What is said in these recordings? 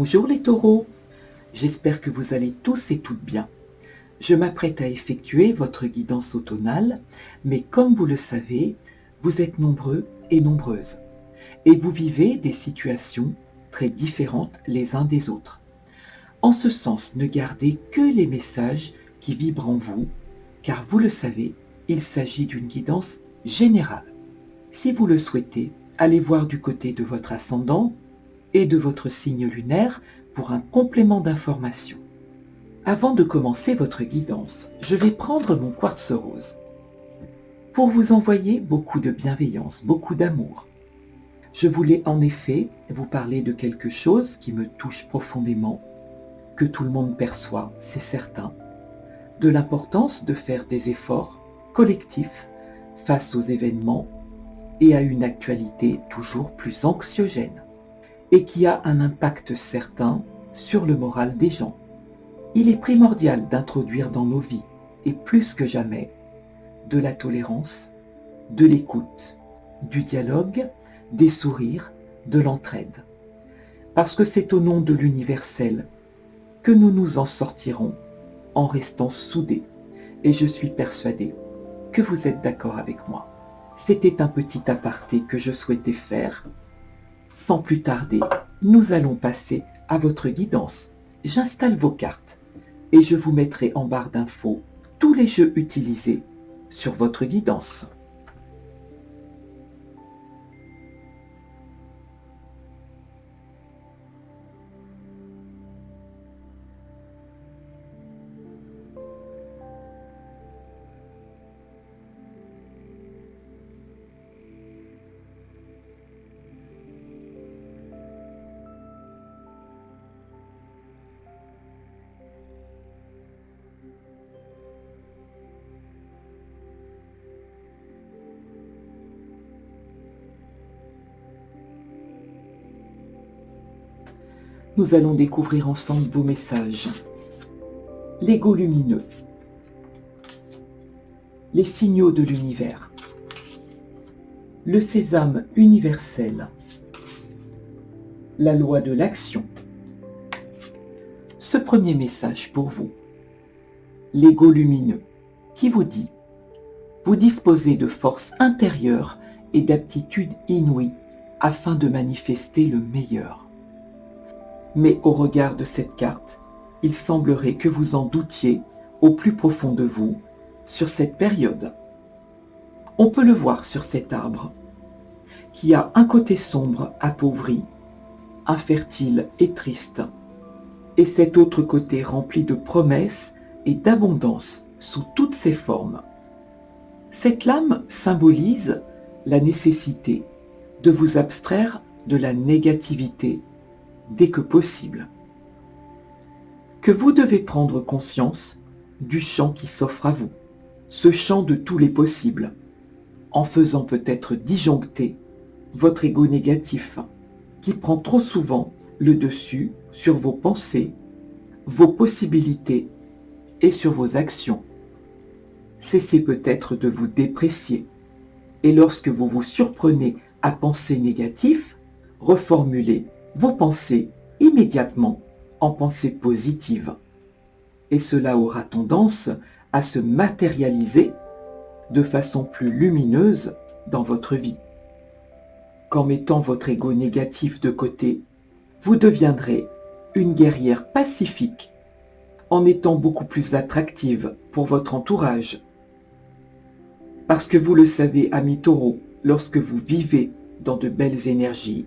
Bonjour les taureaux, j'espère que vous allez tous et toutes bien. Je m'apprête à effectuer votre guidance automnale, mais comme vous le savez, vous êtes nombreux et nombreuses, et vous vivez des situations très différentes les uns des autres. En ce sens, ne gardez que les messages qui vibrent en vous, car vous le savez, il s'agit d'une guidance générale. Si vous le souhaitez, allez voir du côté de votre ascendant et de votre signe lunaire pour un complément d'information. Avant de commencer votre guidance, je vais prendre mon quartz rose pour vous envoyer beaucoup de bienveillance, beaucoup d'amour. Je voulais en effet vous parler de quelque chose qui me touche profondément, que tout le monde perçoit, c'est certain, de l'importance de faire des efforts collectifs face aux événements et à une actualité toujours plus anxiogène, et qui a un impact certain sur le moral des gens. Il est primordial d'introduire dans nos vies, et plus que jamais, de la tolérance, de l'écoute, du dialogue, des sourires, de l'entraide. Parce que c'est au nom de l'universel que nous nous en sortirons en restant soudés. Et je suis persuadée que vous êtes d'accord avec moi. C'était un petit aparté que je souhaitais faire. Sans plus tarder, nous allons passer à votre guidance. J'installe vos cartes et je vous mettrai en barre d'infos tous les jeux utilisés sur votre guidance. Nous allons découvrir ensemble vos messages. L'ego lumineux. Les signaux de l'univers. Le sésame universel. La loi de l'action. Ce premier message pour vous. L'ego lumineux, qui vous dit « Vous disposez de force intérieure et d'aptitudes inouïes afin de manifester le meilleur. » Mais au regard de cette carte, il semblerait que vous en doutiez au plus profond de vous sur cette période. On peut le voir sur cet arbre, qui a un côté sombre, appauvri, infertile et triste, et cet autre côté rempli de promesses et d'abondance sous toutes ses formes. Cette lame symbolise la nécessité de vous abstraire de la négativité dès que possible. Que vous devez prendre conscience du champ qui s'offre à vous, ce champ de tous les possibles, en faisant peut-être disjoncter votre ego négatif, qui prend trop souvent le dessus sur vos pensées, vos possibilités et sur vos actions. Cessez peut-être de vous déprécier, et lorsque vous vous surprenez à penser négatif, reformulez vos pensées immédiatement en pensées positives. Et cela aura tendance à se matérialiser de façon plus lumineuse dans votre vie. Qu'en mettant votre ego négatif de côté, vous deviendrez une guerrière pacifique en étant beaucoup plus attractive pour votre entourage. Parce que vous le savez, amis taureaux, lorsque vous vivez dans de belles énergies,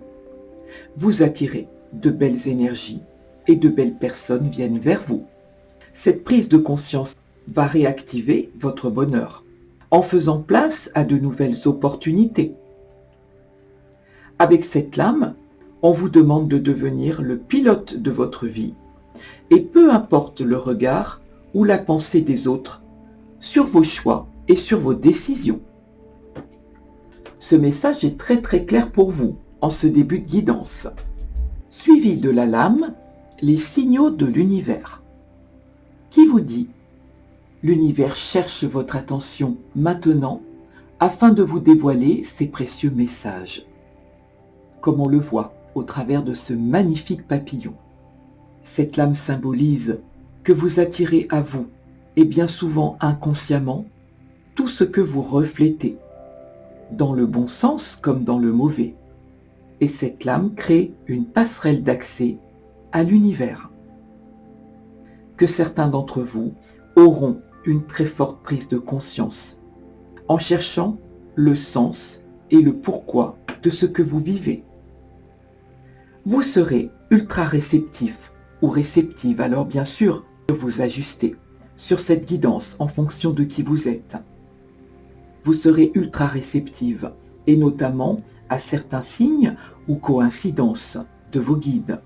vous attirez de belles énergies et de belles personnes viennent vers vous. Cette prise de conscience va réactiver votre bonheur en faisant place à de nouvelles opportunités. Avec cette lame, on vous demande de devenir le pilote de votre vie et peu importe le regard ou la pensée des autres sur vos choix et sur vos décisions. Ce message est très clair pour vous en ce début de guidance. Suivi de la lame, les signaux de l'univers, qui vous dit « L'univers cherche votre attention maintenant afin de vous dévoiler ses précieux messages. » Comme on le voit au travers de ce magnifique papillon. Cette lame symbolise que vous attirez à vous, et bien souvent inconsciemment, tout ce que vous reflétez, dans le bon sens comme dans le mauvais. Et cette lame crée une passerelle d'accès à l'univers. Que certains d'entre vous auront une très forte prise de conscience en cherchant le sens et le pourquoi de ce que vous vivez. Vous serez ultra réceptif ou réceptive, alors bien sûr, vous ajustez sur cette guidance en fonction de qui vous êtes. Vous serez ultra réceptive et notamment à certains signes ou coïncidences de vos guides.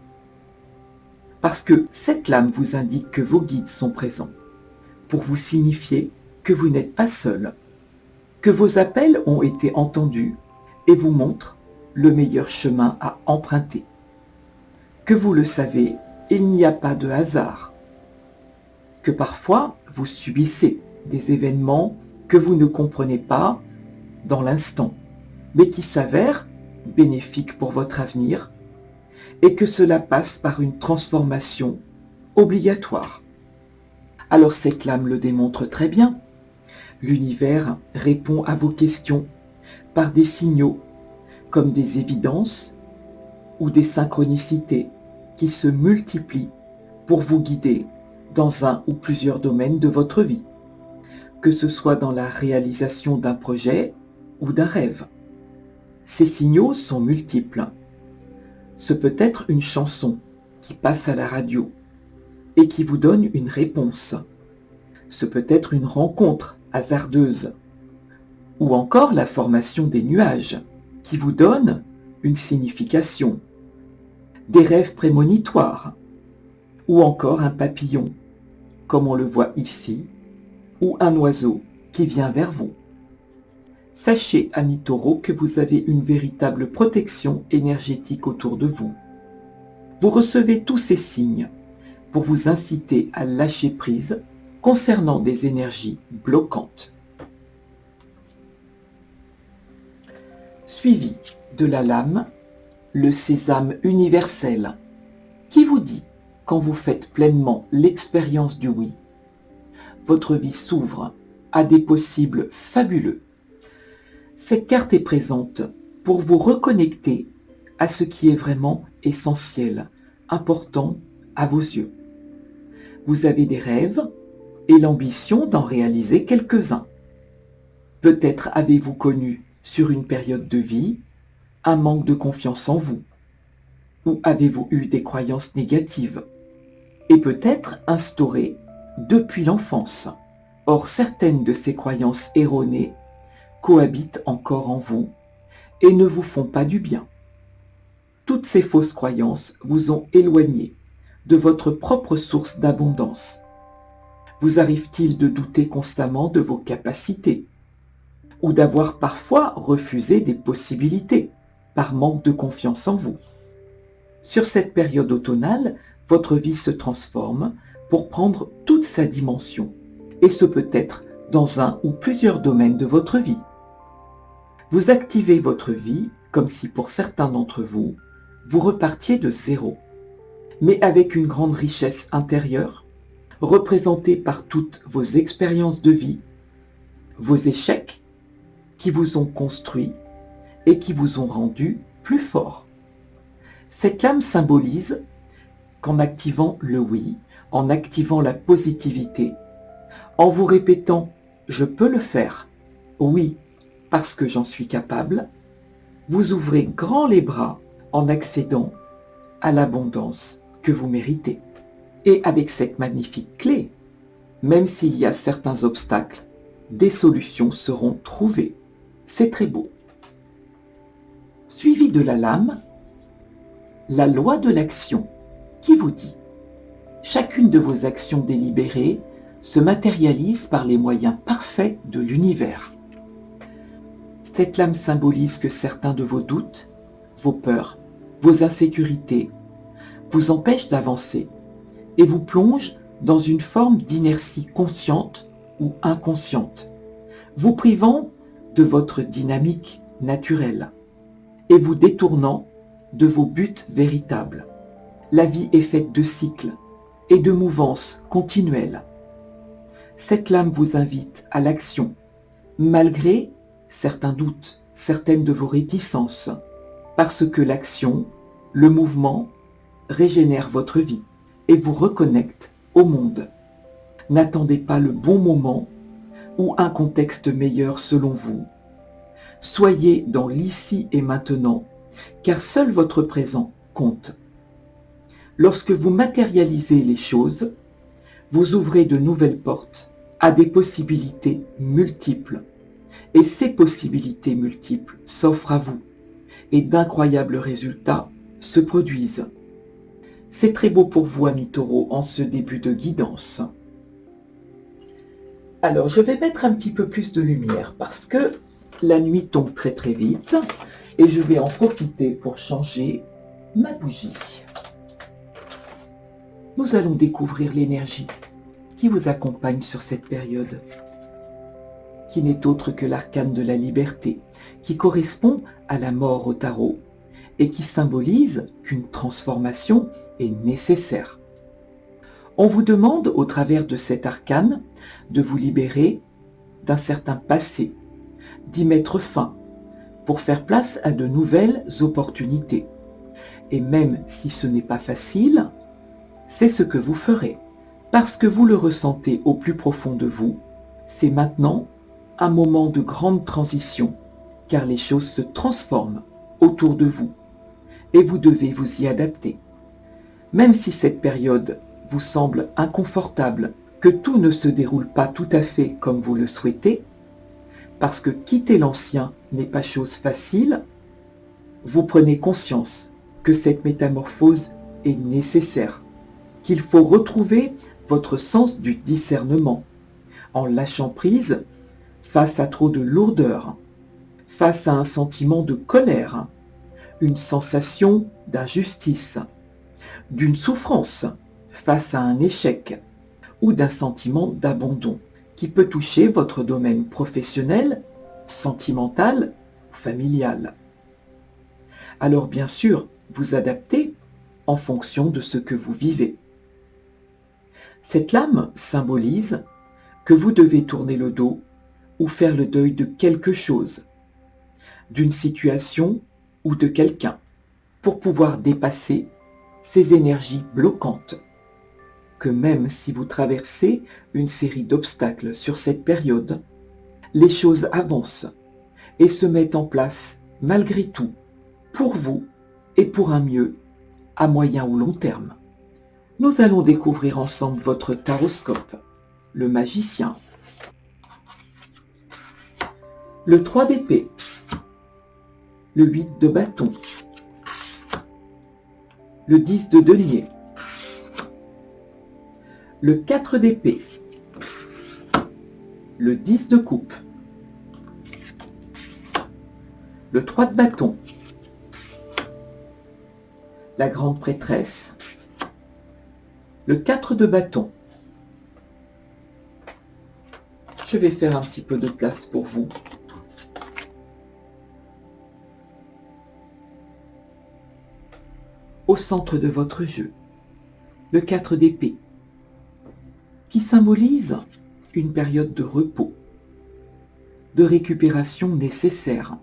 Parce que cette lame vous indique que vos guides sont présents pour vous signifier que vous n'êtes pas seul, que vos appels ont été entendus et vous montrent le meilleur chemin à emprunter. Que vous le savez, il n'y a pas de hasard. Que parfois vous subissez des événements que vous ne comprenez pas dans l'instant, mais qui s'avèrent bénéfiques pour votre avenir et que cela passe par une transformation obligatoire. Alors cette lame le démontre très bien. L'univers répond à vos questions par des signaux comme des évidences ou des synchronicités qui se multiplient pour vous guider dans un ou plusieurs domaines de votre vie, que ce soit dans la réalisation d'un projet ou d'un rêve. Ces signaux sont multiples. Ce peut être une chanson qui passe à la radio et qui vous donne une réponse. Ce peut être une rencontre hasardeuse ou encore la formation des nuages qui vous donne une signification, des rêves prémonitoires ou encore un papillon, comme on le voit ici, ou un oiseau qui vient vers vous. Sachez, amis taureaux, que vous avez une véritable protection énergétique autour de vous. Vous recevez tous ces signes pour vous inciter à lâcher prise concernant des énergies bloquantes. Suivi de la lame, le sésame universel, qui vous dit, quand vous faites pleinement l'expérience du oui, votre vie s'ouvre à des possibles fabuleux. Cette carte est présente pour vous reconnecter à ce qui est vraiment essentiel, important à vos yeux. Vous avez des rêves et l'ambition d'en réaliser quelques-uns. Peut-être avez-vous connu, sur une période de vie, un manque de confiance en vous, ou avez-vous eu des croyances négatives, et peut-être instaurées depuis l'enfance. Or, certaines de ces croyances erronées cohabitent encore en vous et ne vous font pas du bien. Toutes ces fausses croyances vous ont éloigné de votre propre source d'abondance. Vous arrive-t-il de douter constamment de vos capacités ou d'avoir parfois refusé des possibilités par manque de confiance en vous? Sur cette période automnale, votre vie se transforme pour prendre toute sa dimension, et ce peut être dans un ou plusieurs domaines de votre vie. Vous activez votre vie comme si pour certains d'entre vous, vous repartiez de zéro, mais avec une grande richesse intérieure, représentée par toutes vos expériences de vie, vos échecs qui vous ont construit et qui vous ont rendu plus fort. Cette lame symbolise qu'en activant le oui, en activant la positivité, en vous répétant « je peux le faire », oui, parce que j'en suis capable, vous ouvrez grand les bras en accédant à l'abondance que vous méritez. Et avec cette magnifique clé, même s'il y a certains obstacles, des solutions seront trouvées. C'est très beau. Suivi de la lame, la loi de l'action, qui vous dit « Chacune de vos actions délibérées se matérialise par les moyens parfaits de l'univers. » Cette lame symbolise que certains de vos doutes, vos peurs, vos insécurités vous empêchent d'avancer et vous plongent dans une forme d'inertie consciente ou inconsciente, vous privant de votre dynamique naturelle et vous détournant de vos buts véritables. La vie est faite de cycles et de mouvances continuelles. Cette lame vous invite à l'action, malgré certains doutes, certaines de vos réticences, parce que l'action, le mouvement, régénère votre vie et vous reconnecte au monde. N'attendez pas le bon moment ou un contexte meilleur selon vous. Soyez dans l'ici et maintenant, car seul votre présent compte. Lorsque vous matérialisez les choses, vous ouvrez de nouvelles portes à des possibilités multiples. Et ces possibilités multiples s'offrent à vous et d'incroyables résultats se produisent. C'est très beau pour vous, amis taureaux, en ce début de guidance. Alors, je vais mettre un petit peu plus de lumière parce que la nuit tombe très très vite et je vais en profiter pour changer ma bougie. Nous allons découvrir l'énergie qui vous accompagne sur cette période, qui n'est autre que l'arcane de la liberté, qui correspond à la mort au tarot et qui symbolise qu'une transformation est nécessaire. On vous demande, au travers de cet arcane, de vous libérer d'un certain passé, d'y mettre fin, pour faire place à de nouvelles opportunités. Et même si ce n'est pas facile, c'est ce que vous ferez, parce que vous le ressentez au plus profond de vous. C'est maintenant un moment de grande transition, car les choses se transforment autour de vous, et vous devez vous y adapter. Même si cette période vous semble inconfortable, que tout ne se déroule pas tout à fait comme vous le souhaitez, parce que quitter l'ancien n'est pas chose facile, vous prenez conscience que cette métamorphose est nécessaire, qu'il faut retrouver votre sens du discernement, en lâchant prise face à trop de lourdeur, face à un sentiment de colère, une sensation d'injustice, d'une souffrance face à un échec ou d'un sentiment d'abandon qui peut toucher votre domaine professionnel, sentimental ou familial. Alors bien sûr, vous adaptez en fonction de ce que vous vivez. Cette lame symbolise que vous devez tourner le dos ou faire le deuil de quelque chose, d'une situation ou de quelqu'un, pour pouvoir dépasser ces énergies bloquantes. Que même si vous traversez une série d'obstacles sur cette période, les choses avancent et se mettent en place malgré tout, pour vous et pour un mieux à moyen ou long terme. Nous allons découvrir ensemble votre taroscope, le magicien, le 3 d'épée, le 8 de bâton, le 10 de denier, le 4 d'épée, le 10 de coupe, le 3 de bâton, la grande prêtresse, le 4 de bâton. Je vais faire un petit peu de place pour vous. Au centre de votre jeu, le 4 d'épée, qui symbolise une période de repos, de récupération nécessaire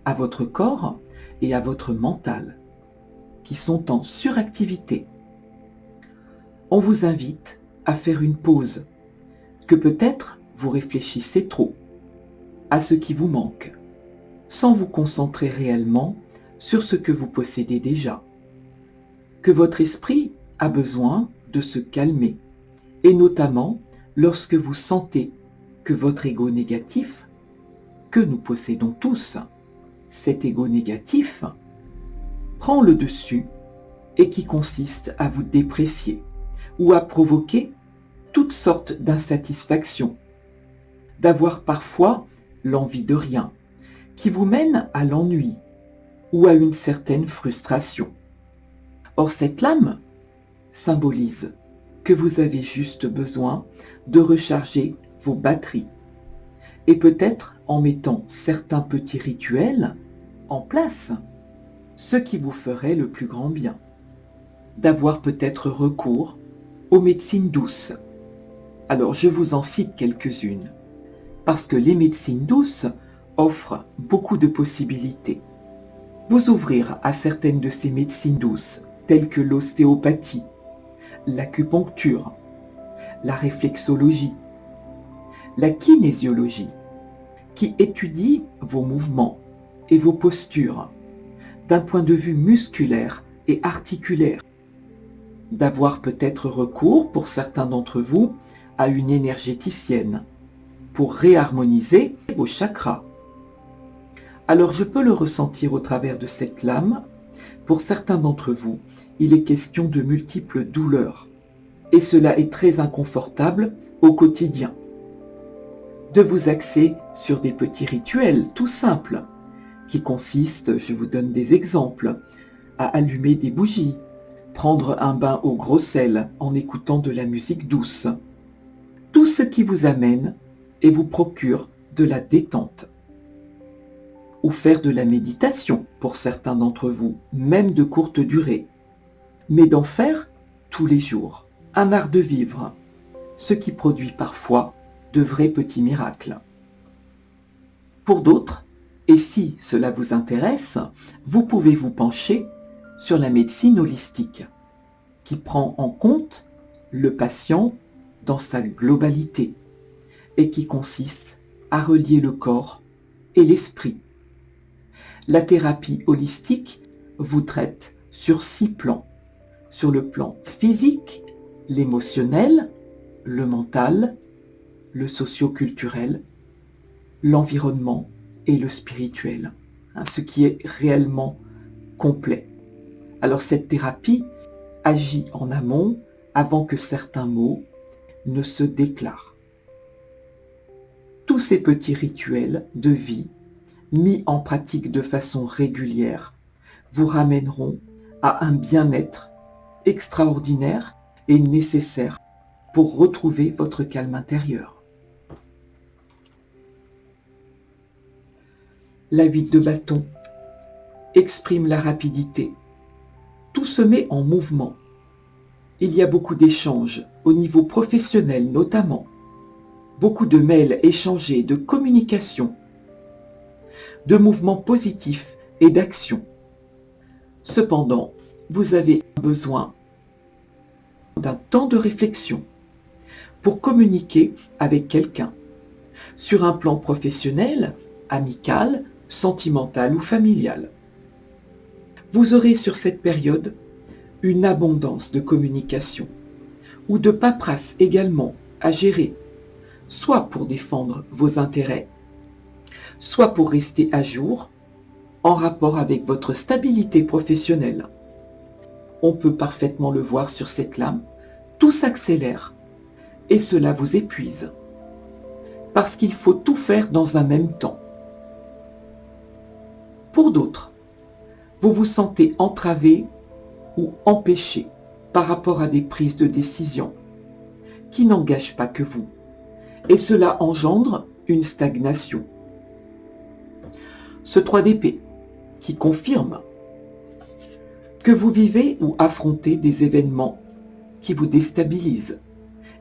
à votre corps et à votre mental, qui sont en suractivité. On vous invite à faire une pause, que peut-être vous réfléchissez trop à ce qui vous manque, sans vous concentrer réellement sur ce que vous possédez déjà, que votre esprit a besoin de se calmer, et notamment lorsque vous sentez que votre ego négatif, que nous possédons tous, cet ego négatif, prend le dessus et qui consiste à vous déprécier ou à provoquer toutes sortes d'insatisfactions, d'avoir parfois l'envie de rien, qui vous mène à l'ennui ou à une certaine frustration. Or, cette lame symbolise que vous avez juste besoin de recharger vos batteries, et peut-être en mettant certains petits rituels en place, ce qui vous ferait le plus grand bien. d'avoir peut-être recours aux médecines douces. Alors je vous en cite quelques-unes, parce que les médecines douces offrent beaucoup de possibilités. Vous ouvrir à certaines de ces médecines douces, telles que l'ostéopathie, l'acupuncture, la réflexologie, la kinésiologie, qui étudie vos mouvements et vos postures d'un point de vue musculaire et articulaire. D'avoir peut-être recours, pour certains d'entre vous, à une énergéticienne pour réharmoniser vos chakras. Alors je peux le ressentir au travers de cette lame. Pour certains d'entre vous, il est question de multiples douleurs. Et cela est très inconfortable au quotidien. De vous axer sur des petits rituels tout simples, qui consistent, je vous donne des exemples, à allumer des bougies, prendre un bain au gros sel en écoutant de la musique douce. Tout ce qui vous amène et vous procure de la détente. Ou faire de la méditation pour certains d'entre vous, même de courte durée. Mais d'en faire tous les jours. Un art de vivre, ce qui produit parfois de vrais petits miracles. Pour d'autres, et si cela vous intéresse, vous pouvez vous pencher sur la médecine holistique, qui prend en compte le patient dans sa globalité et qui consiste à relier le corps et l'esprit. La thérapie holistique vous traite sur 6 plans, sur le plan physique, l'émotionnel, le mental, le socio-culturel, l'environnement et le spirituel, ce qui est réellement complet. Alors cette thérapie agit en amont avant que certains maux ne se déclarent. Tous ces petits rituels de vie mis en pratique de façon régulière vous ramèneront à un bien-être extraordinaire et nécessaire pour retrouver votre calme intérieur. La 8 de bâton exprime la rapidité. Tout se met en mouvement. Il y a beaucoup d'échanges, au niveau professionnel notamment. Beaucoup de mails échangés, de communication, de mouvements positifs et d'action. Cependant, vous avez besoin d'un temps de réflexion pour communiquer avec quelqu'un, sur un plan professionnel, amical, sentimental ou familial. Vous aurez sur cette période une abondance de communication ou de paperasse également à gérer, soit pour défendre vos intérêts, soit pour rester à jour en rapport avec votre stabilité professionnelle. On peut parfaitement le voir sur cette lame, tout s'accélère et cela vous épuise parce qu'il faut tout faire dans un même temps. Pour d'autres, vous vous sentez entravé ou empêché par rapport à des prises de décision qui n'engagent pas que vous, et cela engendre une stagnation. Ce 3 d'épée qui confirme que vous vivez ou affrontez des événements qui vous déstabilisent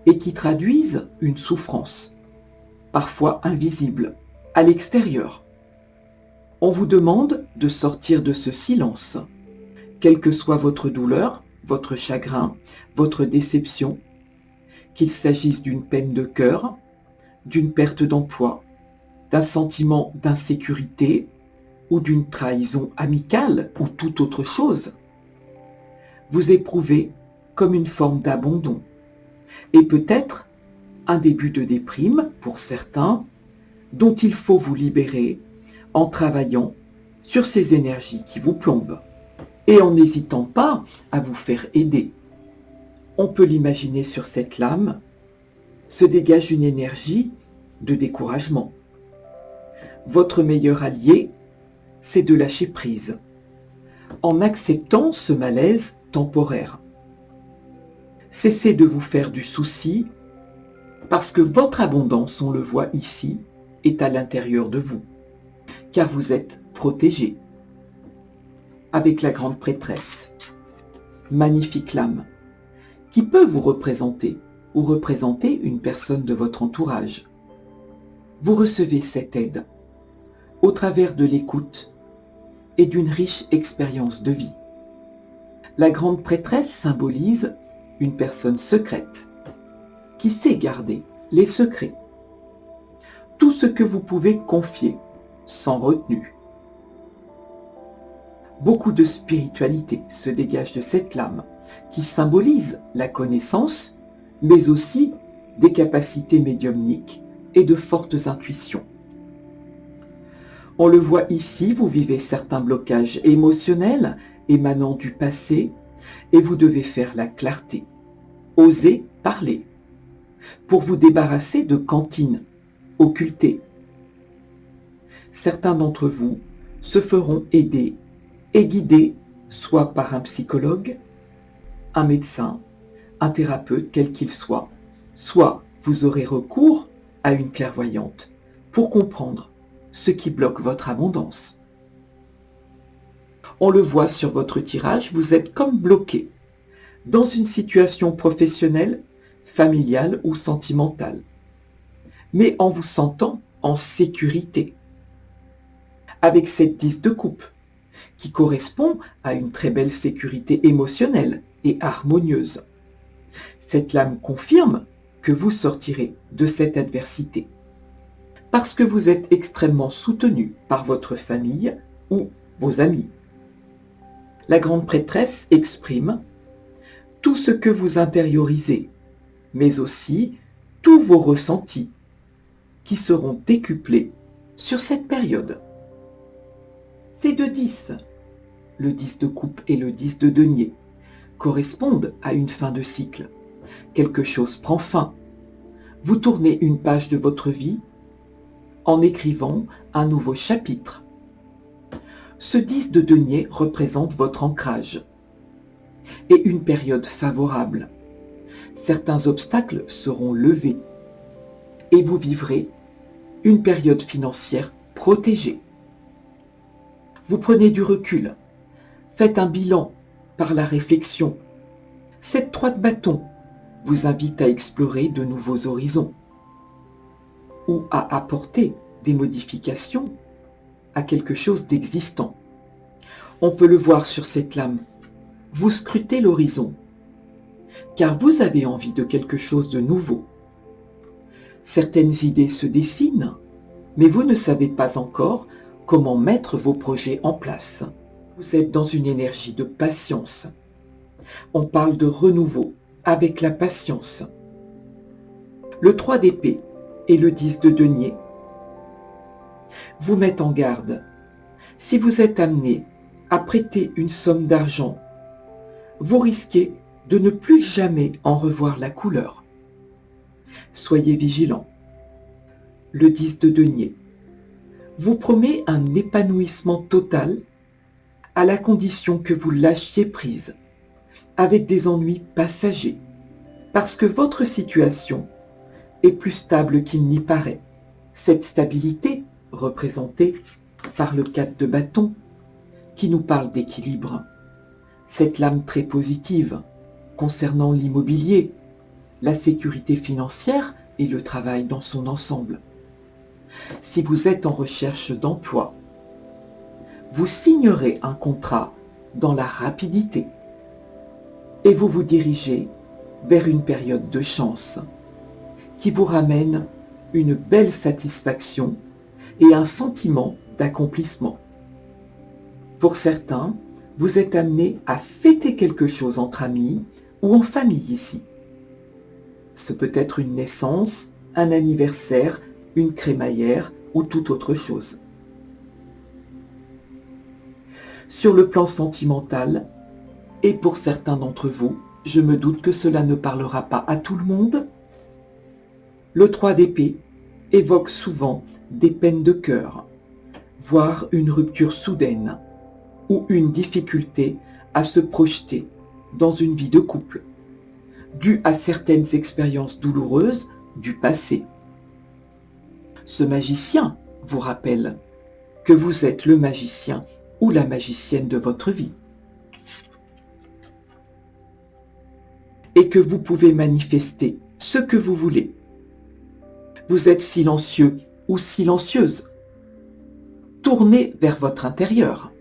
et qui traduisent une souffrance, parfois invisible, à l'extérieur. On vous demande de sortir de ce silence, quelle que soit votre douleur, votre chagrin, votre déception, qu'il s'agisse d'une peine de cœur, d'une perte d'emploi, d'un sentiment d'insécurité ou d'une trahison amicale ou toute autre chose. Vous éprouvez comme une forme d'abandon et peut-être un début de déprime pour certains dont il faut vous libérer en travaillant sur ces énergies qui vous plombent et en n'hésitant pas à vous faire aider. On peut l'imaginer sur cette lame, se dégage une énergie de découragement. Votre meilleur allié, c'est de lâcher prise, en acceptant ce malaise temporaire. Cessez de vous faire du souci, parce que votre abondance, on le voit ici, est à l'intérieur de vous, car vous êtes protégé. Avec la grande prêtresse. magnifique lame, qui peut vous représenter ou représenter une personne de votre entourage. Vous recevez cette aide au travers de l'écoute et d'une riche expérience de vie. La grande prêtresse symbolise une personne secrète qui sait garder les secrets. Tout ce que vous pouvez confier sans retenue. Beaucoup de spiritualité se dégage de cette lame qui symbolise la connaissance, mais aussi des capacités médiumniques et de fortes intuitions. On le voit ici, vous vivez certains blocages émotionnels émanant du passé et vous devez faire la clarté. Osez parler pour vous débarrasser de cantines occultées. Certains d'entre vous se feront aider et guider soit par un psychologue, un médecin, un thérapeute quel qu'il soit vous aurez recours à une clairvoyante pour comprendre ce qui bloque votre abondance. On le voit sur votre tirage, vous êtes comme bloqué dans une situation professionnelle, familiale ou sentimentale, mais en vous sentant en sécurité. Avec cette 10 de coupe, qui correspond à une très belle sécurité émotionnelle et harmonieuse. Cette lame confirme que vous sortirez de cette adversité, parce que vous êtes extrêmement soutenu par votre famille ou vos amis. La grande prêtresse exprime tout ce que vous intériorisez, mais aussi tous vos ressentis, qui seront décuplés sur cette période. Ces deux 10, le 10 de coupe et le 10 de denier, correspondent à une fin de cycle. Quelque chose prend fin. Vous tournez une page de votre vie en écrivant un nouveau chapitre. Ce 10 de denier représente votre ancrage et une période favorable. Certains obstacles seront levés et vous vivrez une période financière protégée. Vous prenez du recul, faites un bilan par la réflexion. Cette 3 de bâton vous invite à explorer de nouveaux horizons ou à apporter des modifications à quelque chose d'existant. On peut le voir sur cette lame. Vous scrutez l'horizon, car vous avez envie de quelque chose de nouveau. Certaines idées se dessinent, mais vous ne savez pas encore comment mettre vos projets en place. Vous êtes dans une énergie de patience. On parle de renouveau avec la patience. Le 3 d'épée et le 10 de denier vous mettent en garde. Si vous êtes amené à prêter une somme d'argent, vous risquez de ne plus jamais en revoir la couleur. Soyez vigilant. Le 10 de denier vous promet un épanouissement total à la condition que vous lâchiez prise avec des ennuis passagers, parce que votre situation est plus stable qu'il n'y paraît. Cette stabilité, représentée par le 4 de bâton, qui nous parle d'équilibre. Cette lame très positive concernant l'immobilier, la sécurité financière et le travail dans son ensemble. Si vous êtes en recherche d'emploi, vous signerez un contrat dans la rapidité et vous vous dirigez vers une période de chance qui vous ramène une belle satisfaction et un sentiment d'accomplissement. Pour certains, vous êtes amené à fêter quelque chose entre amis ou en famille ici. Ce peut être une naissance, un anniversaire, une crémaillère ou toute autre chose. Sur le plan sentimental, et pour certains d'entre vous, je me doute que cela ne parlera pas à tout le monde, le 3 d'épée évoque souvent des peines de cœur, voire une rupture soudaine ou une difficulté à se projeter dans une vie de couple, due à certaines expériences douloureuses du passé. Ce magicien vous rappelle que vous êtes le magicien ou la magicienne de votre vie. et que vous pouvez manifester ce que vous voulez. Vous êtes silencieux ou silencieuse. Tournez vers votre intérieur.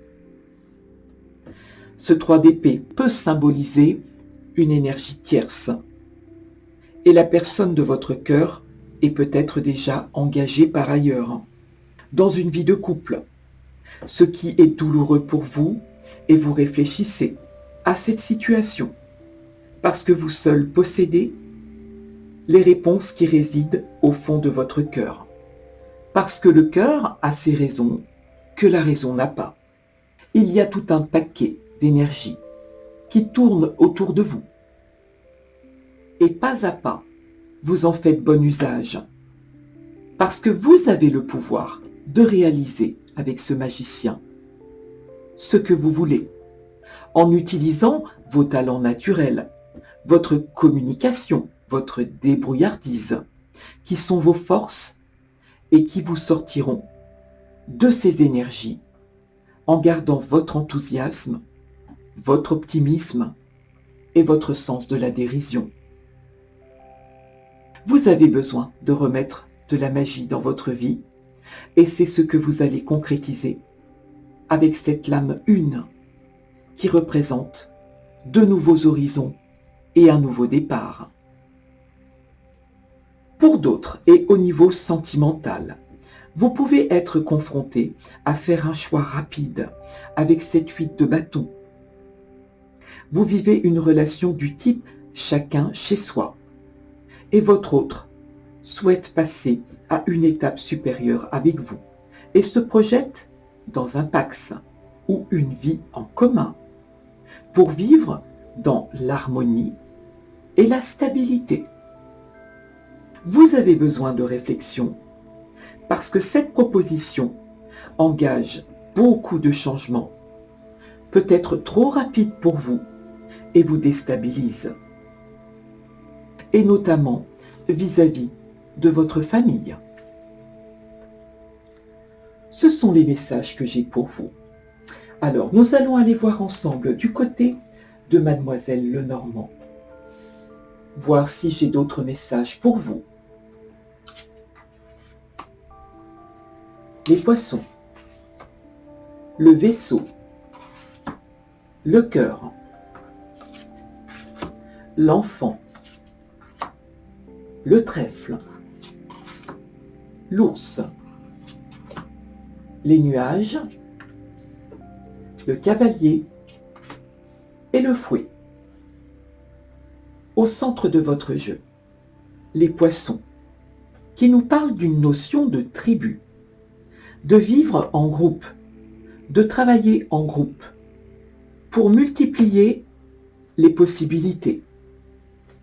Ce 3 d'épée peut symboliser une énergie tierce. Et la personne de votre cœur est peut-être déjà engagée par ailleurs, dans une vie de couple, ce qui est douloureux pour vous, et vous réfléchissez à cette situation, parce que vous seul possédez les réponses qui résident au fond de votre cœur, parce que le cœur a ses raisons que la raison n'a pas. Il y a tout un paquet d'énergie qui tourne autour de vous. Et pas à pas, vous en faites bon usage, parce que vous avez le pouvoir de réaliser avec ce magicien ce que vous voulez, en utilisant vos talents naturels, votre communication, votre débrouillardise, qui sont vos forces et qui vous sortiront de ces énergies en gardant votre enthousiasme, votre optimisme et votre sens de la dérision. Vous avez besoin de remettre de la magie dans votre vie et c'est ce que vous allez concrétiser avec cette lame 1 qui représente de nouveaux horizons et un nouveau départ. Pour d'autres et au niveau sentimental, vous pouvez être confronté à faire un choix rapide avec cette 8 de bâton. Vous vivez une relation du type chacun chez soi et votre autre souhaite passer à une étape supérieure avec vous et se projette dans un pax ou une vie en commun pour vivre dans l'harmonie et la stabilité. Vous avez besoin de réflexion parce que cette proposition engage beaucoup de changements, peut être trop rapide pour vous et vous déstabilise, et notamment vis-à-vis de votre famille. Ce sont les messages que j'ai pour vous. Alors, nous allons aller voir ensemble du côté de Mademoiselle Lenormand, voir si j'ai d'autres messages pour vous. Les poissons, le vaisseau, le cœur, l'enfant, le trèfle, l'ours, les nuages, le cavalier et le fouet. Au centre de votre jeu, les poissons, qui nous parlent d'une notion de tribu, de vivre en groupe, de travailler en groupe, pour multiplier les possibilités.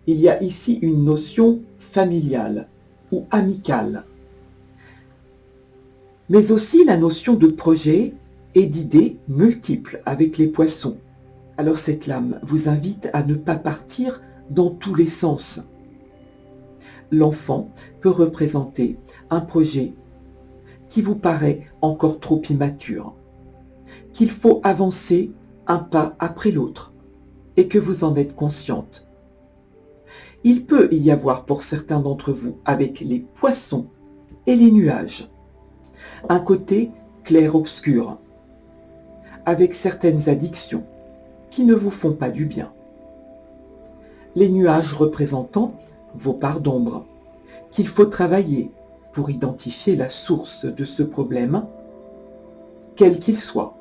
Il y a ici une notion familiale ou amicale, mais aussi la notion de projet et d'idées multiples avec les poissons. Alors cette lame vous invite à ne pas partir dans tous les sens. L'enfant peut représenter un projet qui vous paraît encore trop immature, qu'il faut avancer un pas après l'autre et que vous en êtes consciente. Il peut y avoir pour certains d'entre vous, avec les poissons et les nuages, un côté clair-obscur, avec certaines addictions qui ne vous font pas du bien. Les nuages représentant vos parts d'ombre, qu'il faut travailler pour identifier la source de ce problème, quel qu'il soit,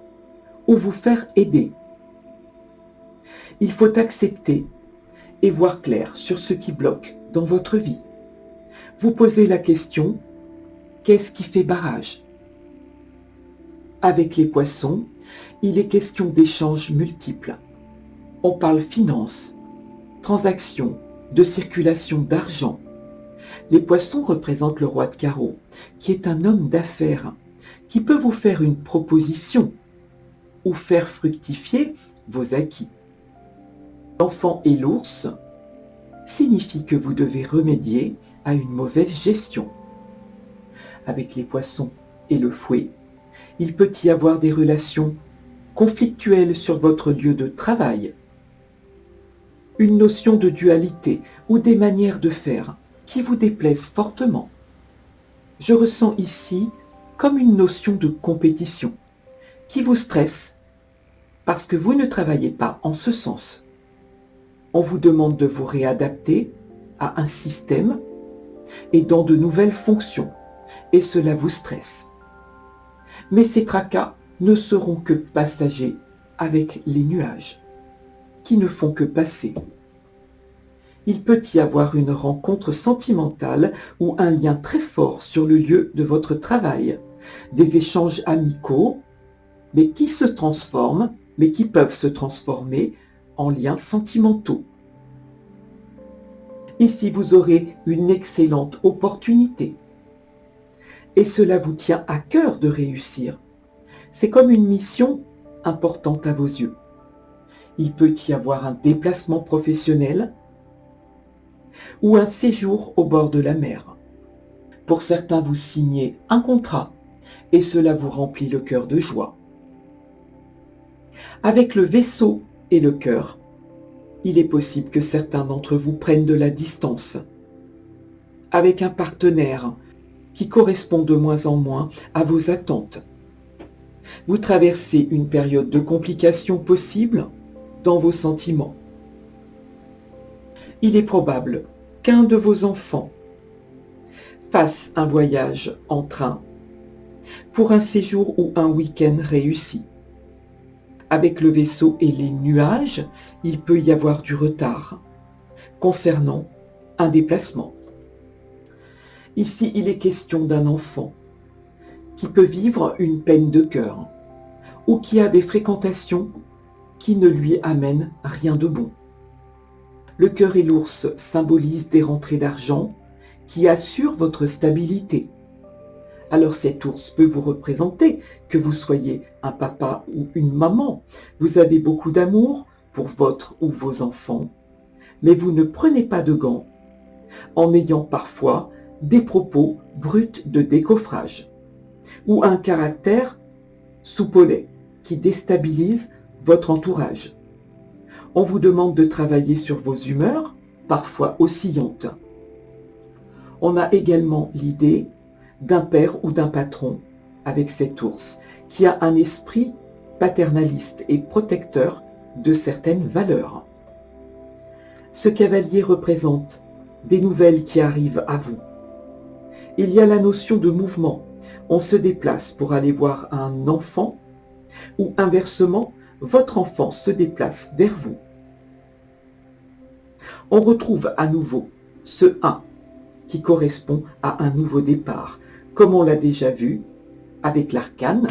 ou vous faire aider. Il faut accepter et voir clair sur ce qui bloque dans votre vie. Vous posez la question, qu'est-ce qui fait barrage? Avec les poissons, il est question d'échanges multiples. On parle finance, transactions, de circulation d'argent. Les poissons représentent le roi de carreau, qui est un homme d'affaires, qui peut vous faire une proposition ou faire fructifier vos acquis. L'enfant et l'ours signifie que vous devez remédier à une mauvaise gestion. Avec les poissons et le fouet, il peut y avoir des relations conflictuelles sur votre lieu de travail. une notion de dualité ou des manières de faire qui vous déplaisent fortement. Je ressens ici comme une notion de compétition qui vous stresse parce que vous ne travaillez pas en ce sens. On vous demande de vous réadapter à un système et dans de nouvelles fonctions, et cela vous stresse. Mais ces tracas ne seront que passagers avec les nuages, qui ne font que passer. Il peut y avoir une rencontre sentimentale ou un lien très fort sur le lieu de votre travail, des échanges amicaux, mais qui peuvent se transformer en liens sentimentaux. Ici, vous aurez une excellente opportunité. Et cela vous tient à cœur de réussir. C'est comme une mission importante à vos yeux. Il peut y avoir un déplacement professionnel ou un séjour au bord de la mer. Pour certains, vous signez un contrat et cela vous remplit le cœur de joie. Avec le vaisseau et le cœur, il est possible que certains d'entre vous prennent de la distance avec un partenaire qui correspond de moins en moins à vos attentes. Vous traversez une période de complications possibles dans vos sentiments. Il est probable qu'un de vos enfants fasse un voyage en train pour un séjour ou un week-end réussi. Avec le vaisseau et les nuages, il peut y avoir du retard concernant un déplacement. Ici, il est question d'un enfant qui peut vivre une peine de cœur ou qui a des fréquentations qui ne lui amènent rien de bon. Le cœur et l'ours symbolisent des rentrées d'argent qui assurent votre stabilité. Alors cet ours peut vous représenter, que vous soyez un papa ou une maman. Vous avez beaucoup d'amour pour votre ou vos enfants, mais vous ne prenez pas de gants en ayant parfois des propos bruts de décoffrage ou un caractère soupolé qui déstabilise votre entourage. On vous demande de travailler sur vos humeurs, parfois oscillantes. On a également l'idée d'un père ou d'un patron avec cet ours qui a un esprit paternaliste et protecteur de certaines valeurs. Ce cavalier représente des nouvelles qui arrivent à vous. Il y a la notion de mouvement. On se déplace pour aller voir un enfant ou inversement, votre enfant se déplace vers vous. On retrouve à nouveau ce 1 qui correspond à un nouveau départ, comme on l'a déjà vu avec l'arcane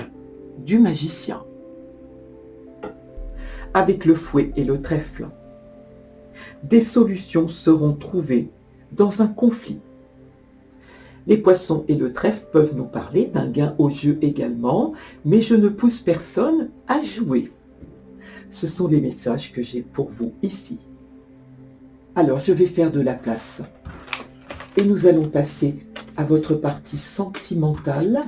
du magicien. Avec le fouet et le trèfle, des solutions seront trouvées dans un conflit. Les poissons et le trèfle peuvent nous parler d'un gain au jeu également, mais je ne pousse personne à jouer. Ce sont les messages que j'ai pour vous ici. Alors, je vais faire de la place. Et nous allons passer à votre partie sentimentale.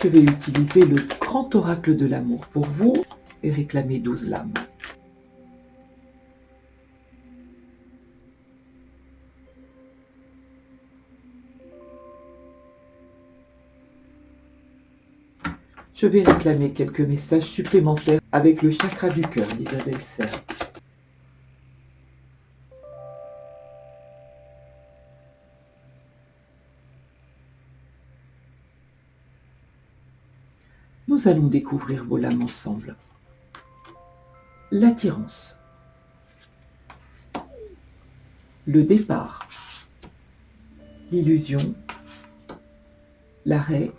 Je vais utiliser le grand oracle de l'amour pour vous et réclamer 12 lames. Je vais réclamer quelques messages supplémentaires avec le chakra du cœur d'Isabelle Serre. Nous allons découvrir vos lames ensemble. L'attirance. Le départ. L'illusion. L'arrêt.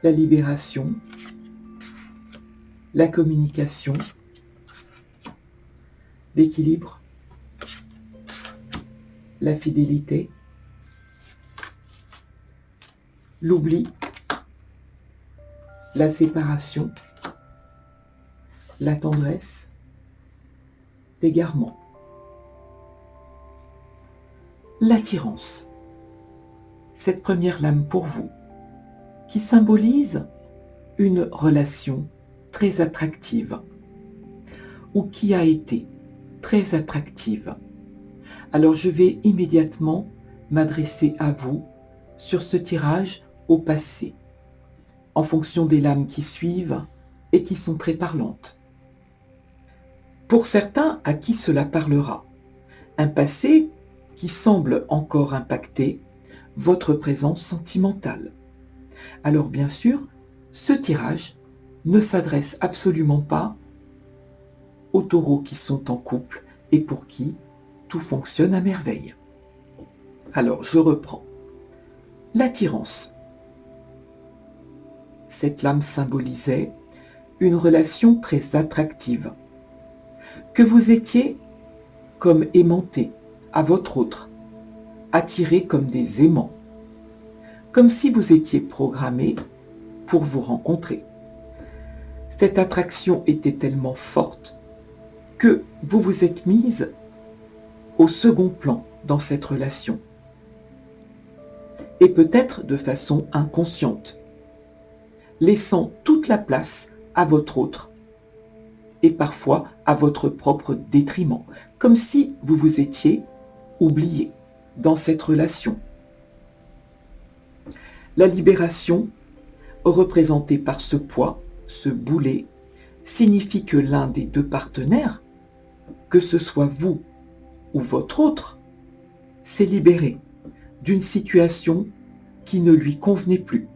La libération, la communication, l'équilibre, la fidélité, l'oubli, la séparation, la tendresse, l'égarement. L'attirance, cette première lame pour vous, qui symbolise une relation très attractive ou qui a été très attractive. Alors je vais immédiatement m'adresser à vous sur ce tirage au passé, en fonction des lames qui suivent et qui sont très parlantes. Pour certains à qui cela parlera, un passé qui semble encore impacter votre présence sentimentale. Alors bien sûr, ce tirage ne s'adresse absolument pas aux taureaux qui sont en couple et pour qui tout fonctionne à merveille. Alors je reprends. L'attirance. Cette lame symbolisait une relation très attractive, que vous étiez comme aimanté à votre autre, attiré comme des aimants, comme si vous étiez programmé pour vous rencontrer. Cette attraction était tellement forte que vous vous êtes mise au second plan dans cette relation, et peut-être de façon inconsciente, laissant toute la place à votre autre, et parfois à votre propre détriment, comme si vous vous étiez oublié dans cette relation. La libération, représentée par ce poids, ce boulet, signifie que l'un des deux partenaires, que ce soit vous ou votre autre, s'est libéré d'une situation qui ne lui convenait plus.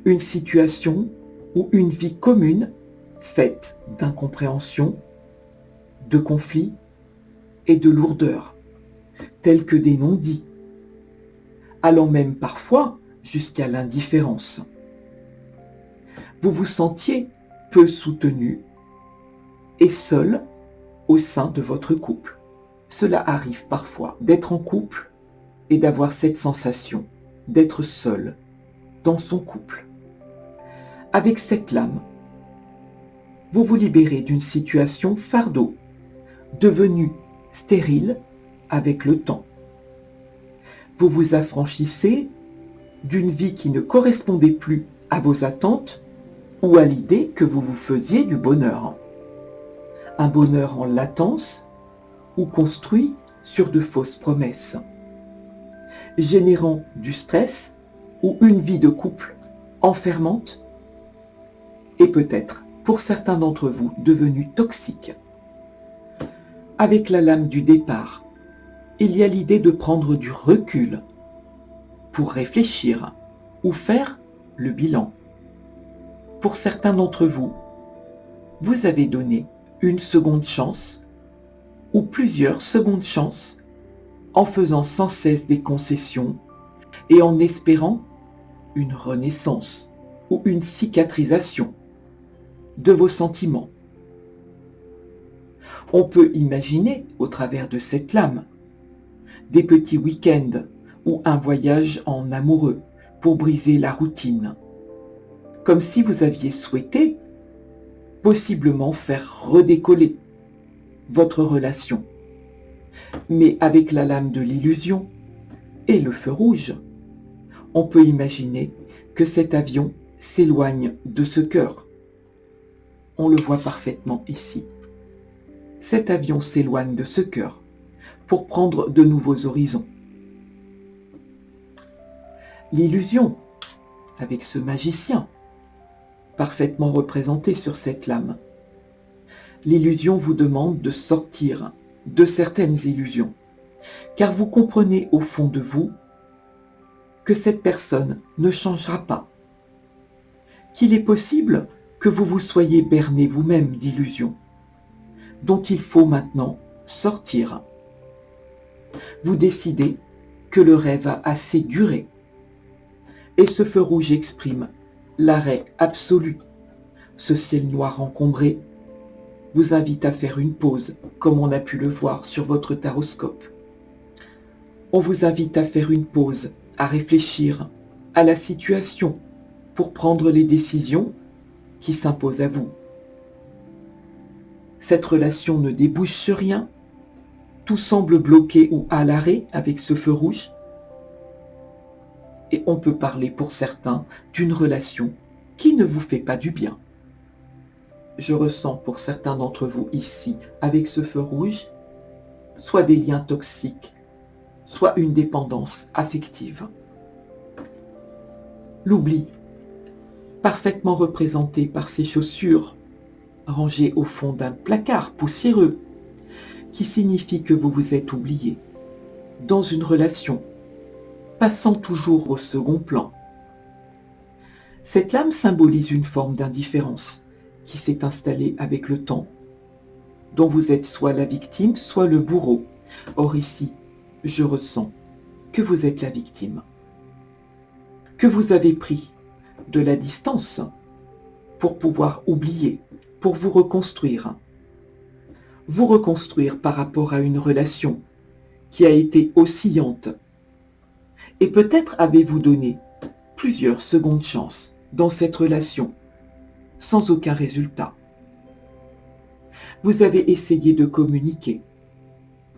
Une situation ou une vie commune faite d'incompréhension, de conflits et de lourdeur, tels que des non-dits, allant même parfois jusqu'à l'indifférence. Vous vous sentiez peu soutenu et seul au sein de votre couple. Cela arrive parfois d'être en couple et d'avoir cette sensation d'être seul dans son couple. Avec cette lame, vous vous libérez d'une situation fardeau, devenue stérile avec le temps. Vous vous affranchissez d'une vie qui ne correspondait plus à vos attentes ou à l'idée que vous vous faisiez du bonheur. Un bonheur en latence ou construit sur de fausses promesses, générant du stress ou une vie de couple enfermante et peut-être, pour certains d'entre vous, devenue toxique. Avec la lame du départ, il y a l'idée de prendre du recul pour réfléchir ou faire le bilan. Pour certains d'entre vous, vous avez donné une seconde chance ou plusieurs secondes chances en faisant sans cesse des concessions et en espérant une renaissance ou une cicatrisation de vos sentiments. On peut imaginer, au travers de cette lame, des petits week-ends ou un voyage en amoureux pour briser la routine, comme si vous aviez souhaité possiblement faire redécoller votre relation. Mais avec la lame de l'illusion et le feu rouge, on peut imaginer que cet avion s'éloigne de ce cœur. On le voit parfaitement ici. Cet avion s'éloigne de ce cœur pour prendre de nouveaux horizons. L'illusion, avec ce magicien, parfaitement représenté sur cette lame. L'illusion vous demande de sortir de certaines illusions, car vous comprenez au fond de vous que cette personne ne changera pas, qu'il est possible que vous vous soyez berné vous-même d'illusions, dont il faut maintenant sortir. Vous décidez que le rêve a assez duré, et ce feu rouge exprime l'arrêt absolu. Ce ciel noir encombré vous invite à faire une pause, comme on a pu le voir sur votre taroscope. On vous invite à faire une pause, à réfléchir à la situation pour prendre les décisions qui s'imposent à vous. Cette relation ne débouche sur rien, tout semble bloqué ou à l'arrêt avec ce feu rouge. Et on peut parler pour certains d'une relation qui ne vous fait pas du bien. Je ressens pour certains d'entre vous ici, avec ce feu rouge, soit des liens toxiques, soit une dépendance affective. L'oubli, parfaitement représenté par ces chaussures rangées au fond d'un placard poussiéreux, qui signifie que vous vous êtes oublié dans une relation, passant toujours au second plan. Cette lame symbolise une forme d'indifférence qui s'est installée avec le temps, dont vous êtes soit la victime, soit le bourreau. Or ici, je ressens que vous êtes la victime, que vous avez pris de la distance pour pouvoir oublier, pour vous reconstruire par rapport à une relation qui a été oscillante. Et peut-être avez-vous donné plusieurs secondes chances dans cette relation, sans aucun résultat. Vous avez essayé de communiquer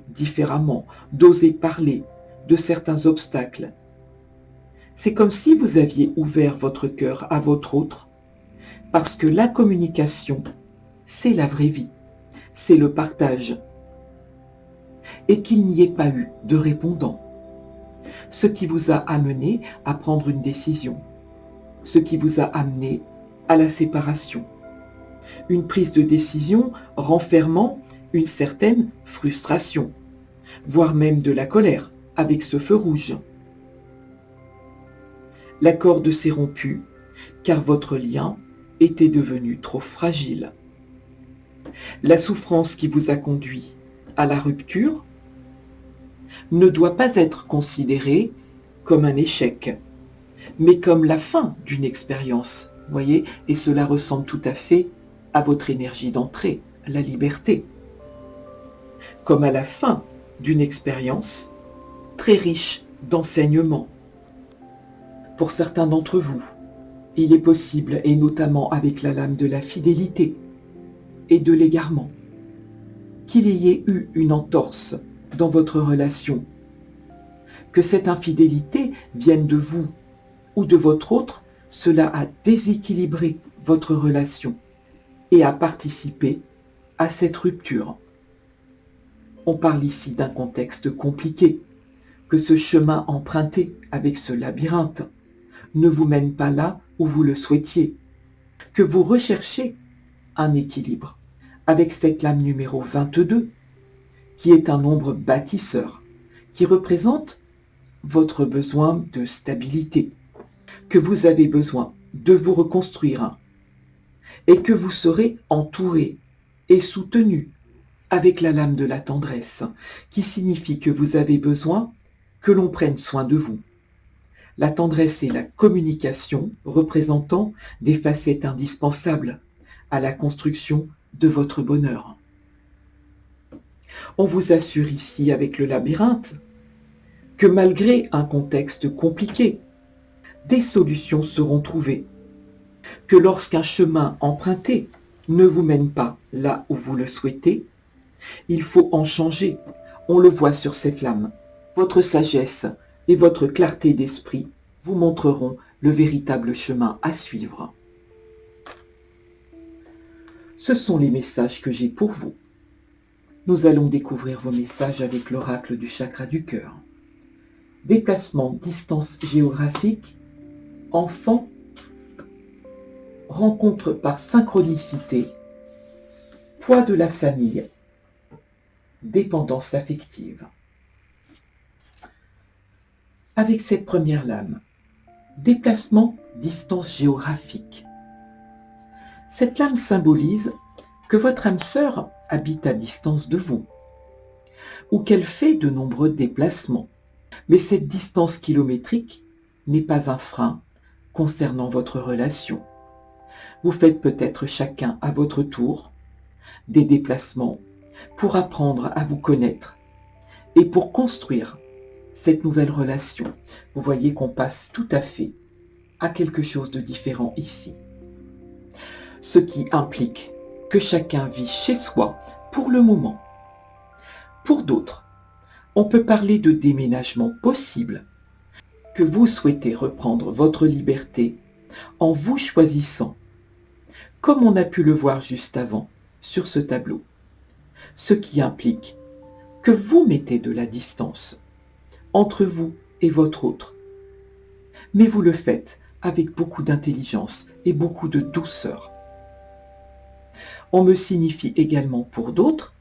différemment, d'oser parler de certains obstacles. C'est comme si vous aviez ouvert votre cœur à votre autre, parce que la communication, c'est la vraie vie, c'est le partage, et qu'il n'y ait pas eu de répondant. Ce qui vous a amené à prendre une décision, ce qui vous a amené à la séparation. Une prise de décision renfermant une certaine frustration, voire même de la colère avec ce feu rouge. La corde s'est rompue car votre lien était devenu trop fragile. La souffrance qui vous a conduit à la rupture ne doit pas être considérée comme un échec, mais comme la fin d'une expérience, voyez, et cela ressemble tout à fait à votre énergie d'entrée, la liberté, comme à la fin d'une expérience très riche d'enseignements. Pour certains d'entre vous, il est possible, et notamment avec la lame de la fidélité et de l'égarement, qu'il y ait eu une entorse dans votre relation, que cette infidélité vienne de vous ou de votre autre, cela a déséquilibré votre relation et a participé à cette rupture. On parle ici d'un contexte compliqué, que ce chemin emprunté avec ce labyrinthe ne vous mène pas là où vous le souhaitiez, que vous recherchez un équilibre avec cette lame numéro 22, qui est un nombre bâtisseur, qui représente votre besoin de stabilité, que vous avez besoin de vous reconstruire et que vous serez entouré et soutenu avec la lame de la tendresse, qui signifie que vous avez besoin que l'on prenne soin de vous. La tendresse est la communication représentant des facettes indispensables à la construction de votre bonheur. On vous assure ici avec le labyrinthe que malgré un contexte compliqué, des solutions seront trouvées, que lorsqu'un chemin emprunté ne vous mène pas là où vous le souhaitez, il faut en changer. On le voit sur cette lame. Votre sagesse et votre clarté d'esprit vous montreront le véritable chemin à suivre. Ce sont les messages que j'ai pour vous. Nous allons découvrir vos messages avec l'oracle du chakra du cœur. Déplacement, distance géographique, enfant, rencontre par synchronicité, poids de la famille, dépendance affective. Avec cette première lame, déplacement, distance géographique. Cette lame symbolise que votre âme sœur habite à distance de vous, ou qu'elle fait de nombreux déplacements. Mais cette distance kilométrique n'est pas un frein concernant votre relation. Vous faites peut-être chacun à votre tour des déplacements pour apprendre à vous connaître et pour construire cette nouvelle relation. Vous voyez qu'on passe tout à fait à quelque chose de différent ici. Ce qui implique que chacun vit chez soi pour le moment. Pour d'autres, on peut parler de déménagement possible, que vous souhaitez reprendre votre liberté en vous choisissant, comme on a pu le voir juste avant sur ce tableau, ce qui implique que vous mettez de la distance entre vous et votre autre, mais vous le faites avec beaucoup d'intelligence et beaucoup de douceur. On me signifie également pour d'autres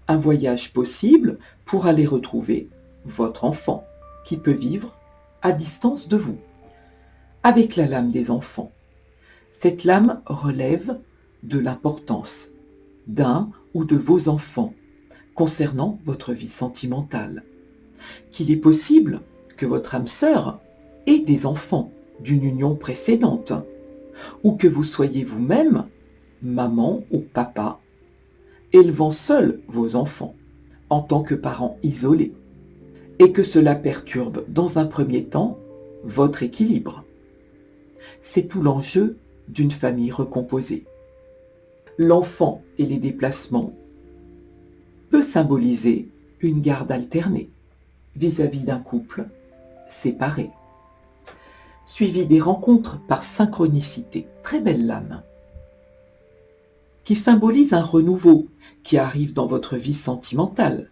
un voyage possible pour aller retrouver votre enfant qui peut vivre à distance de vous. Avec la lame des enfants, cette lame relève de l'importance d'un ou de vos enfants concernant votre vie sentimentale. Qu'il est possible que votre âme sœur ait des enfants d'une union précédente, ou que vous soyez vous-même, maman ou papa, élevant seul vos enfants en tant que parents isolés, et que cela perturbe dans un premier temps votre équilibre. C'est tout l'enjeu d'une famille recomposée. L'enfant et les déplacements peut symboliser une garde alternée vis-à-vis d'un couple séparé, suivi des rencontres par synchronicité, très belle lame, qui symbolise un renouveau qui arrive dans votre vie sentimentale,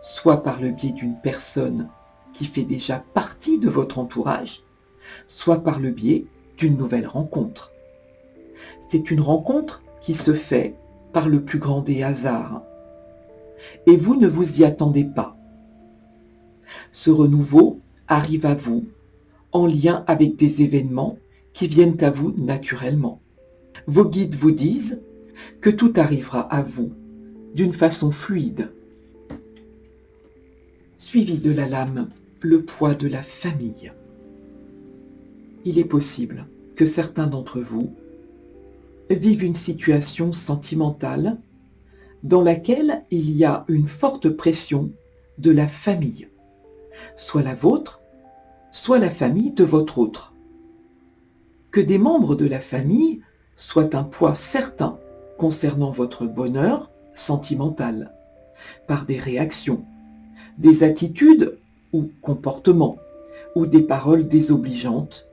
soit par le biais d'une personne qui fait déjà partie de votre entourage, soit par le biais d'une nouvelle rencontre. C'est une rencontre qui se fait par le plus grand des hasards, et vous ne vous y attendez pas. Ce renouveau arrive à vous en lien avec des événements qui viennent à vous naturellement. Vos guides vous disent que tout arrivera à vous d'une façon fluide. Suivi de la lame, le poids de la famille. Il est possible que certains d'entre vous vivent une situation sentimentale dans laquelle il y a une forte pression de la famille, soit la vôtre, soit la famille de votre autre. Que des membres de la famille soient un poids certain concernant votre bonheur sentimental, par des réactions, des attitudes ou comportements, ou des paroles désobligeantes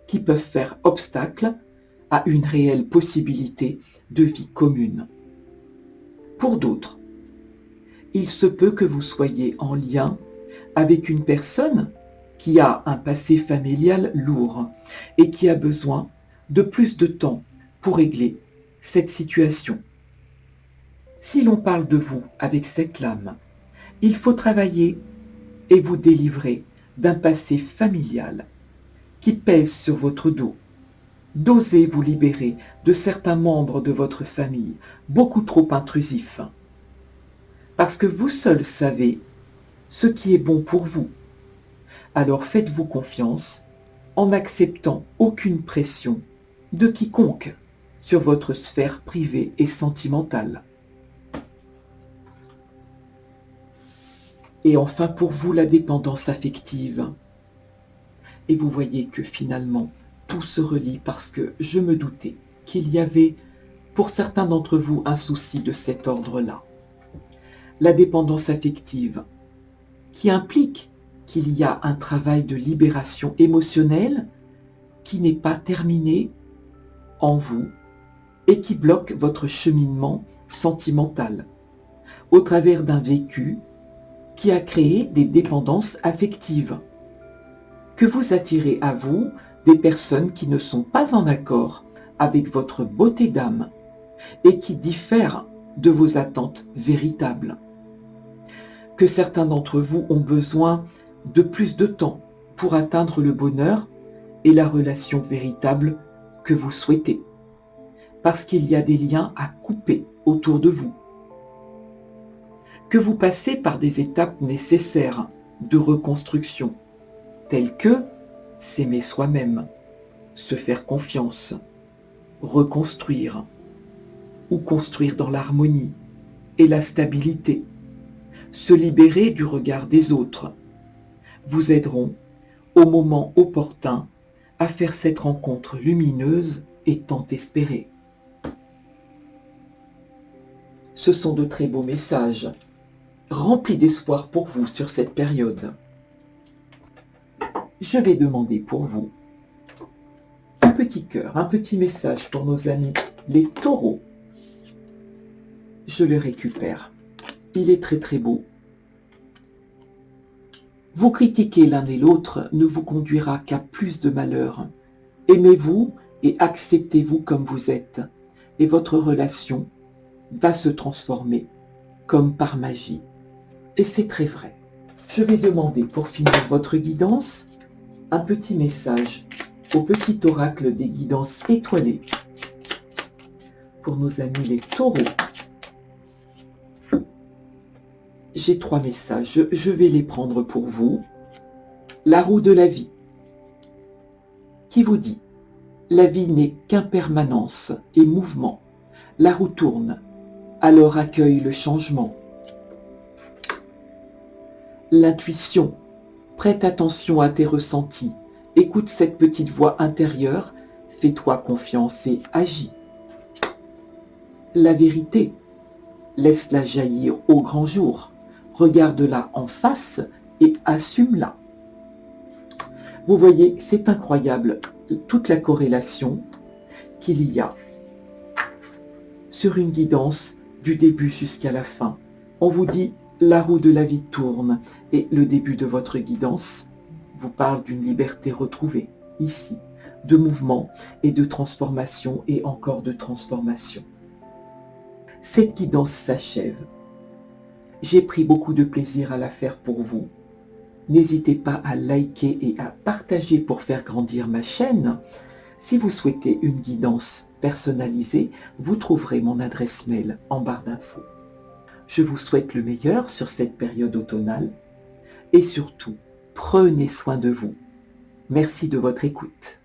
qui peuvent faire obstacle à une réelle possibilité de vie commune. Pour d'autres, il se peut que vous soyez en lien avec une personne qui a un passé familial lourd et qui a besoin de plus de temps pour régler cette situation. Si l'on parle de vous avec cette lame, il faut travailler et vous délivrer d'un passé familial qui pèse sur votre dos. D'oser vous libérer de certains membres de votre famille beaucoup trop intrusifs. Parce que vous seul savez ce qui est bon pour vous. Alors faites-vous confiance en n'acceptant aucune pression de quiconque sur votre sphère privée et sentimentale. Et enfin pour vous, la dépendance affective. Et vous voyez que finalement, tout se relie parce que je me doutais qu'il y avait pour certains d'entre vous un souci de cet ordre-là. La dépendance affective, qui implique qu'il y a un travail de libération émotionnelle qui n'est pas terminé en vous et qui bloque votre cheminement sentimental au travers d'un vécu qui a créé des dépendances affectives, que vous attirez à vous des personnes qui ne sont pas en accord avec votre beauté d'âme et qui diffèrent de vos attentes véritables. Que certains d'entre vous ont besoin de plus de temps pour atteindre le bonheur et la relation véritable que vous souhaitez, parce qu'il y a des liens à couper autour de vous. Que vous passez par des étapes nécessaires de reconstruction, telles que s'aimer soi-même, se faire confiance, reconstruire ou construire dans l'harmonie et la stabilité, se libérer du regard des autres, vous aideront au moment opportun à faire cette rencontre lumineuse et tant espérée. Ce sont de très beaux messages, remplis d'espoir pour vous sur cette période. Je vais demander pour vous petit cœur, un petit message pour nos amis, les taureaux. Je le récupère. Il est très très beau. Vous critiquer l'un et l'autre ne vous conduira qu'à plus de malheur. Aimez-vous et acceptez-vous comme vous êtes, et votre relation va se transformer comme par magie. Et c'est très vrai. Je vais demander pour finir votre guidance un petit message au petit oracle des guidances étoilées pour nos amis les taureaux. J'ai 3 messages, je vais les prendre pour vous. La roue de la vie, qui vous dit: la vie n'est qu'impermanence et mouvement. La roue tourne, alors accueille le changement. L'intuition, prête attention à tes ressentis. Écoute cette petite voix intérieure, fais-toi confiance et agis. La vérité, laisse-la jaillir au grand jour. Regarde-la en face et assume-la. Vous voyez, c'est incroyable toute la corrélation qu'il y a sur une guidance du début jusqu'à la fin. On vous dit la roue de la vie tourne et le début de votre guidance vous parle d'une liberté retrouvée ici, de mouvement et de transformation et encore de transformation. Cette guidance s'achève. J'ai pris beaucoup de plaisir à la faire pour vous. N'hésitez pas à liker et à partager pour faire grandir ma chaîne. Si vous souhaitez une guidance personnalisée, vous trouverez mon adresse mail en barre d'infos. Je vous souhaite le meilleur sur cette période automnale et surtout, prenez soin de vous. Merci de votre écoute.